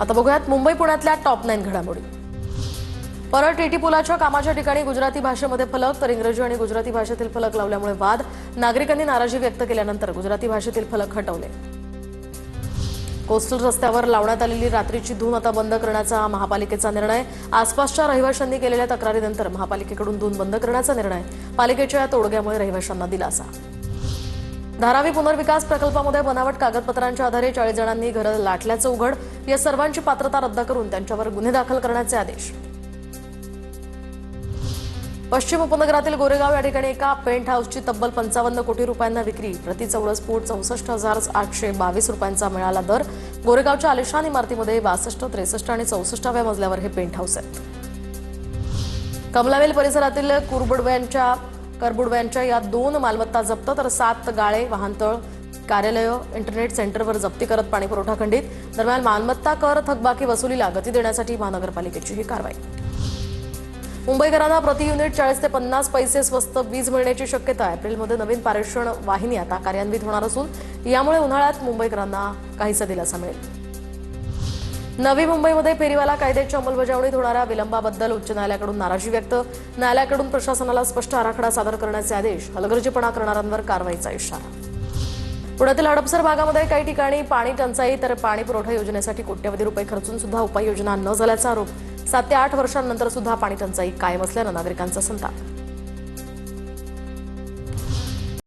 आता बघूयात मुंबई पुण्यातल्या टॉप 9 घडामोडी। परळ टीटी पुलाच्या कामाच्या ठिकाणी गुजराती भाषेमध्ये फलक तर इंग्रजी आणि गुजराती भाषेतील फलक लावल्यामुळे वाद। नागरिकांनी नाराजी व्यक्त केल्यानंतर गुजराती भाषेतील फलक हटवले। कोस्टल रस्त्यावर लावण्यात आलेली रात्रीची धून आता बंद करण्याचा महापालिकेचा निर्णय। आसपासच्या रहिवाशांनी केलेल्या तक्रारीनंतर महापालिकेकडून धून बंद करण्याचा निर्णय। पालिकेच्या या तोडग्यामुळे रहिवाशांना दिलासा। धारावी पुनर्विकास प्रकल्पामध्ये बनावट कागदपत्रांच्या आधारे 40 जणांनी घरं लाटल्याचं उघड। या सर्वांची पात्रता रद्द करून त्यांच्यावर गुन्हे दाखल करण्याचे आदेश। पश्चिम उपनगरातील गोरेगाव या ठिकाणी एका पेंट हाऊसची तब्बल 55 कोटी रुपयांना विक्री। प्रति चौरस फूट 64,822 रुपयांचा मिळाला दर। गोरेगावच्या आलिशान इमारतीमध्ये 62, 63 आणि 64व्या मजल्यावर हे पेंट हाऊस आहेत। कमलावेल परिसरातील करबुडव्यांच्या या 2 मालमत्ता जप्त तर 7 गाळे, वाहनतळ, कार्यालय, इंटरनेट सेंटरवर जप्ती करत पाणीपुरवठा खंडित। दरम्यान मालमत्ता कर थकबाकी वसुलीला गती देण्यासाठी महानगरपालिकेची ही कारवाई। मुंबईकरांना प्रति युनिट 40 ते 50 पैसे स्वस्त वीज मिळण्याची शक्यता। एप्रिलमध्ये नवीन पारेषण वाहिनी आता कार्यान्वित होणार असून यामुळे उन्हाळ्यात मुंबईकरांना काहीसा दिलासा मिळेल। नवी मुंबईमध्ये फेरीवाला कायद्याची अंमलबजावणीत होणाऱ्या विलंबाबद्दल उच्च न्यायालयाकडून नाराजी व्यक्त। न्यायालयाकडून प्रशासनाला स्पष्ट आराखडा सादर करण्याचे आदेश। हलगर्जीपणा करणाऱ्यांवर कारवाईचा इशारा। पुण्यातील हडपसर भागामध्ये काही ठिकाणी पाणी टंचाई तर पाणी पुरवठा योजनेसाठी कोट्यवधी रुपये खर्चून सुद्धा उपाययोजना न झाल्याचा आरोप। 7 ते 8 वर्षांनंतर सुद्धा पाणी टंचाई कायम असल्यानं नागरिकांचा संताप।